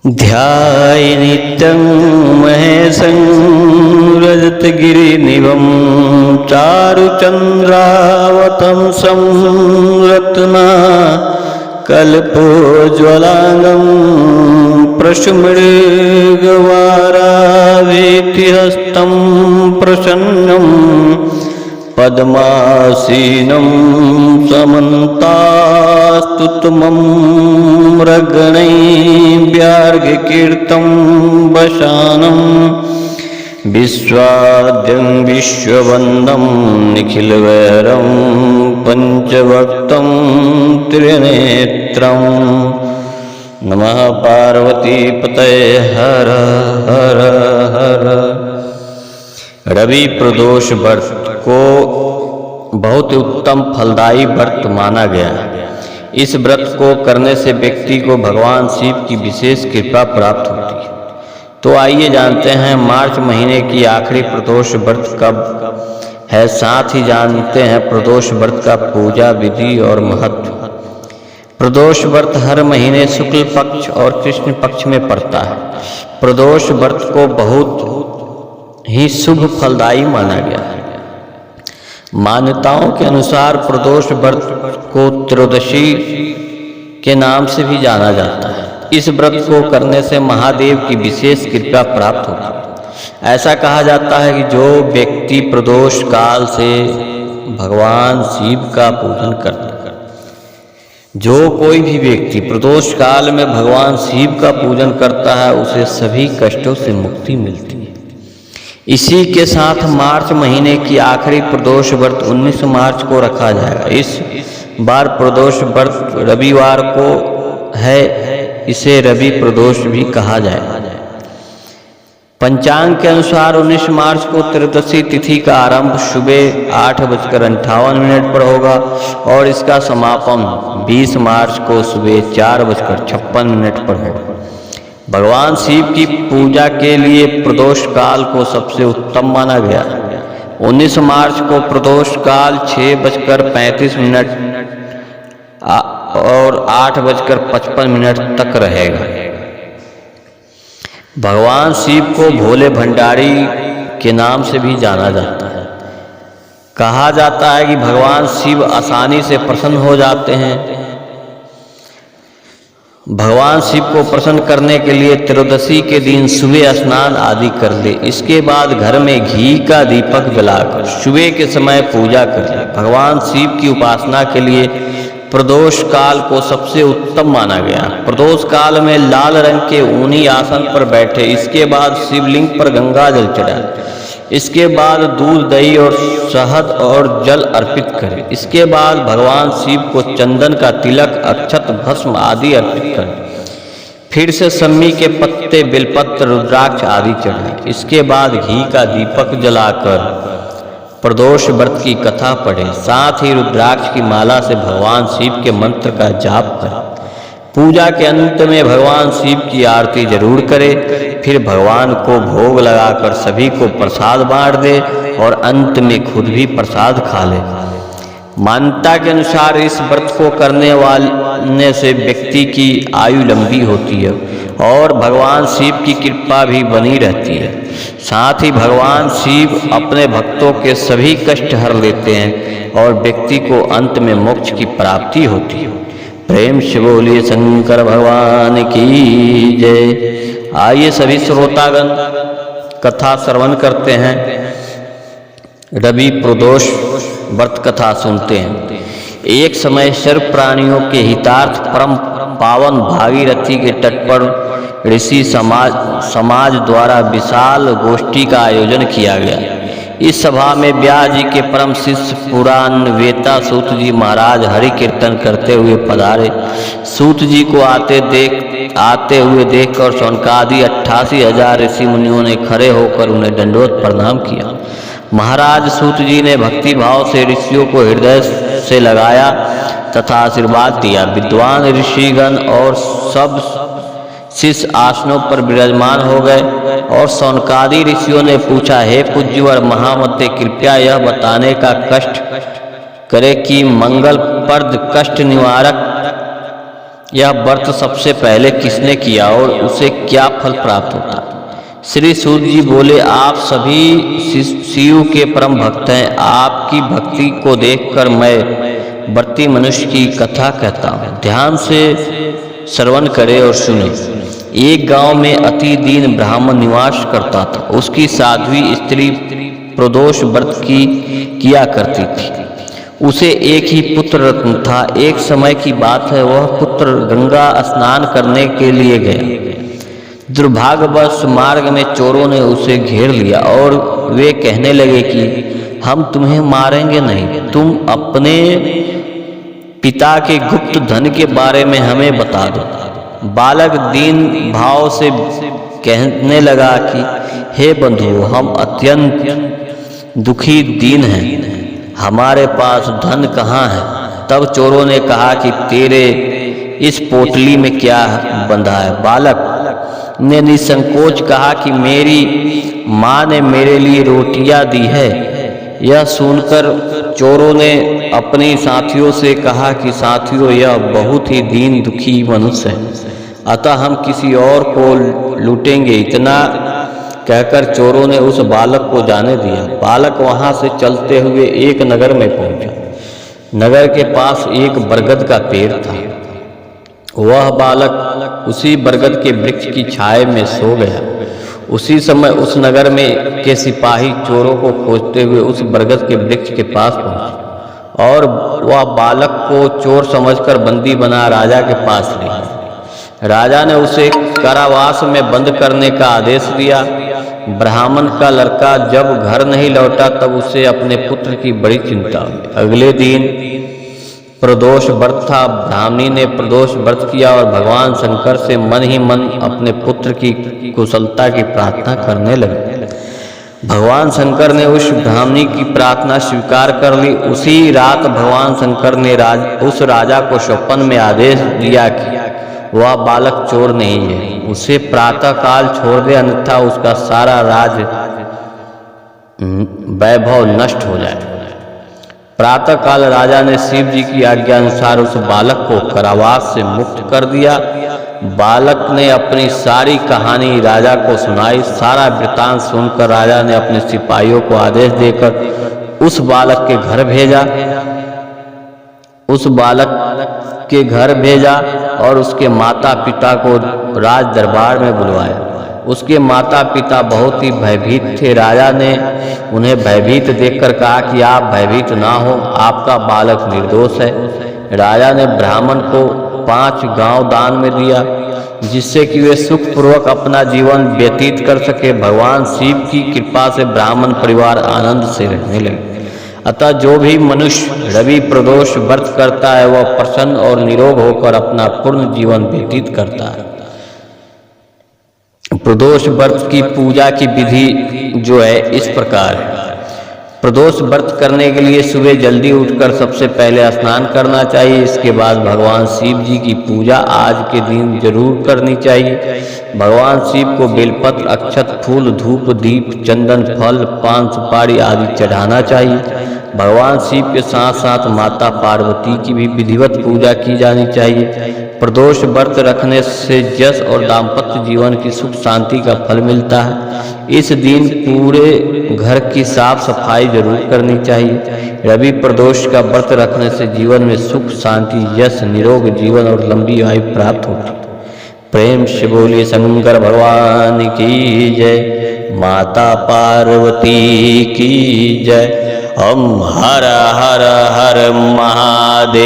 ध्याये नित्यं महेशं रजतगिरिनिभं चारुचन्द्रावतंसं रत्नाकल्पोज्ज्वलाङ्गं प्रशमृगवारावेतिहस्तं प्रसन्नं पद्मासीनं समन्तास्तुतमं रगणैर्व्यार्घकीर्तं वशानं विश्वाद्यं विश्ववन्दं निखिलवैरं पंचवक्त्रं त्रिनेत्रं। नमः पार्वतीपतये हर हर हर। रवि प्रदोष व्रत को बहुत उत्तम फलदायी व्रत माना गया है। इस व्रत को करने से व्यक्ति को भगवान शिव की विशेष कृपा प्राप्त होती है। तो आइए जानते हैं मार्च महीने की आखिरी प्रदोष व्रत कब है, साथ ही जानते हैं प्रदोष व्रत का पूजा विधि और महत्व। प्रदोष व्रत हर महीने शुक्ल पक्ष और कृष्ण पक्ष में पड़ता है। प्रदोष व्रत को बहुत ही शुभ फलदायी माना गया है। मान्यताओं के अनुसार प्रदोष व्रत को त्रयोदशी के नाम से भी जाना जाता है। इस व्रत को करने से महादेव की विशेष कृपा प्राप्त होती है। ऐसा कहा जाता है कि जो व्यक्ति प्रदोष काल से भगवान शिव का पूजन करता है, जो कोई भी व्यक्ति प्रदोष काल में भगवान शिव का पूजन करता है, उसे सभी कष्टों से मुक्ति मिलती है। इसी के साथ मार्च महीने की आखिरी प्रदोष व्रत 19 मार्च को रखा जाएगा। इस बार प्रदोष व्रत रविवार को है, इसे रवि प्रदोष भी कहा जाएगा। पंचांग के अनुसार 19 मार्च को त्रयोदशी तिथि का आरंभ सुबह 8:58 पर होगा और इसका समापन 20 मार्च को सुबह 4:56 पर होगा। भगवान शिव की पूजा के लिए प्रदोष काल को सबसे उत्तम माना गया। 19 मार्च को प्रदोष काल 6:35 और 8:55 तक रहेगा। भगवान शिव को भोले भंडारी के नाम से भी जाना जाता है। कहा जाता है कि भगवान शिव आसानी से प्रसन्न हो जाते हैं। भगवान शिव को प्रसन्न करने के लिए त्रयोदशी के दिन सुबह स्नान आदि कर ले। इसके बाद घर में घी का दीपक जलाकर सुबह के समय पूजा कर ले। भगवान शिव की उपासना के लिए प्रदोष काल को सबसे उत्तम माना गया। प्रदोष काल में लाल रंग के ऊनी आसन पर बैठे, इसके बाद शिवलिंग पर गंगा जल चढ़ाए, इसके बाद दूध दही और शहद और जल अर्पित करें। इसके बाद भगवान शिव को चंदन का तिलक, अक्षत, भस्म आदि अर्पित करें। फिर से सम्मी के पत्ते, बेलपत्र, रुद्राक्ष आदि चढ़ाएं। इसके बाद घी का दीपक जलाकर प्रदोष व्रत की कथा पढ़ें। साथ ही रुद्राक्ष की माला से भगवान शिव के मंत्र का जाप करें। पूजा के अंत में भगवान शिव की आरती जरूर करें। फिर भगवान को भोग लगाकर सभी को प्रसाद बांट दे और अंत में खुद भी प्रसाद खा ले। मान्यता के अनुसार इस व्रत को करने वाले से व्यक्ति की आयु लंबी होती है और भगवान शिव की कृपा भी बनी रहती है। साथ ही भगवान शिव अपने भक्तों के सभी कष्ट हर लेते हैं और व्यक्ति को अंत में मोक्ष की प्राप्ति होती है। प्रेम से बोलिए शंकर भगवान की जय। आइए सभी श्रोतागण कथा श्रवण करते हैं। रवि प्रदोष व्रत कथा सुनते हैं। एक समय सर्व प्राणियों के हितार्थ परम पावन भागीरथी के तट पर ऋषि समाज द्वारा विशाल गोष्ठी का आयोजन किया गया। इस सभा में व्यास जी के परम शिष्य पुराण वेता सूत जी महाराज हरि कीर्तन करते हुए पधारे। सूत जी को आते हुए देखकर शौनकादि 88,000 ऋषि मुनियों ने खड़े होकर उन्हें दंडवत प्रणाम किया। महाराज सूत जी ने भक्ति भाव से ऋषियों को हृदय से लगाया तथा आशीर्वाद दिया। विद्वान ऋषिगण और सब शिष्य आसनों पर विराजमान हो गए और शौनकादि ऋषियों ने पूछा, हे पूज्यवर महामते, कृपया यह बताने का कष्ट करे कि मंगलप्रद कष्ट निवारक यह व्रत सबसे पहले किसने किया और उसे क्या फल प्राप्त होता? श्री सूत जी बोले, आप सभी शिव के परम भक्त हैं। आपकी भक्ति को देखकर मैं व्रती मनुष्य की कथा कहता हूँ। ध्यान से श्रवण करे और सुने। एक गांव में अति दीन ब्राह्मण निवास करता था। उसकी साध्वी स्त्री प्रदोष व्रत किया करती थी। उसे एक ही पुत्र रत्न था। एक समय की बात है, वह पुत्र गंगा स्नान करने के लिए गया। दुर्भाग्यवश मार्ग में चोरों ने उसे घेर लिया और वे कहने लगे कि हम तुम्हें मारेंगे नहीं, तुम अपने पिता के गुप्त धन के बारे में हमें बता दो। बालक दीन भाव से कहने लगा कि हे बंधुओं, हम अत्यंत दुखी दीन हैं, हमारे पास धन कहाँ है? तब चोरों ने कहा कि तेरे इस पोटली में क्या बंधा है? बालक ने निसंकोच कहा कि मेरी माँ ने मेरे लिए रोटियां दी है। यह सुनकर चोरों ने अपने साथियों से कहा कि साथियों, यह बहुत ही दीन दुखी मनुष्य है, अतः हम किसी और को लूटेंगे। इतना कहकर चोरों ने उस बालक को जाने दिया। बालक वहां से चलते हुए एक नगर में पहुंचा। नगर के पास एक बरगद का पेड़ था। वह बालक उसी बरगद के वृक्ष की छाया में सो गया। उसी समय उस नगर में के सिपाही चोरों को खोजते हुए उस बरगद के वृक्ष के पास पहुंचे और वह बालक को चोर समझकर बंदी बना राजा के पास ले गए। राजा ने उसे कारावास में बंद करने का आदेश दिया। ब्राह्मण का लड़का जब घर नहीं लौटा तब उसे अपने पुत्र की बड़ी चिंता हुई। अगले दिन प्रदोष व्रत था। ब्राह्मणी ने प्रदोष व्रत किया और भगवान शंकर से मन ही मन अपने पुत्र की कुशलता की प्रार्थना करने लगे। भगवान शंकर ने उस ब्राह्मणी की प्रार्थना स्वीकार कर ली। उसी रात भगवान शंकर ने उस राजा को स्वप्न में आदेश दिया कि वह बालक चोर नहीं है, उसे प्रातः काल छोड़ दे, अन्यथा उसका सारा राज वैभव नष्ट हो जाए। प्रातः काल राजा ने शिव जी की आज्ञा अनुसार उस बालक को कारावास से मुक्त कर दिया। बालक ने अपनी सारी कहानी राजा को सुनाई। सारा वृतांत सुनकर राजा ने अपने सिपाहियों को आदेश देकर उस बालक के घर भेजा और उसके माता पिता को राज दरबार में बुलवाया। उसके माता पिता बहुत ही भयभीत थे। राजा ने उन्हें भयभीत देखकर कहा कि आप भयभीत ना हो, आपका बालक निर्दोष है। राजा ने ब्राह्मण को 5 गांव दान में दिया, जिससे कि वे सुखपूर्वक अपना जीवन व्यतीत कर सके। भगवान शिव की कृपा से ब्राह्मण परिवार आनंद से रहने लगे। अतः जो भी मनुष्य रवि प्रदोष व्रत करता है, वह प्रसन्न और निरोग होकर अपना पूर्ण जीवन व्यतीत करता है। प्रदोष व्रत की पूजा की विधि जो है इस प्रकार है। प्रदोष व्रत करने के लिए सुबह जल्दी उठकर सबसे पहले स्नान करना चाहिए। इसके बाद भगवान शिव जी की पूजा आज के दिन जरूर करनी चाहिए। भगवान शिव को बेलपत्र, अक्षत, फूल, धूप, दीप, चंदन, फल, पान, सुपारी आदि चढ़ाना चाहिए। भगवान शिव के साथ साथ माता पार्वती की भी विधिवत पूजा की जानी चाहिए। प्रदोष व्रत रखने से यश और दाम्पत्य जीवन की सुख शांति का फल मिलता है। इस दिन पूरे घर की साफ सफाई जरूर करनी चाहिए। रवि प्रदोष का व्रत रखने से जीवन में सुख शांति, यश, निरोग जीवन और लंबी आयु प्राप्त होती है। प्रेम से बोलिए शंकर भगवान की जय, माता पार्वती की जय। हम हर हर हर महादेव।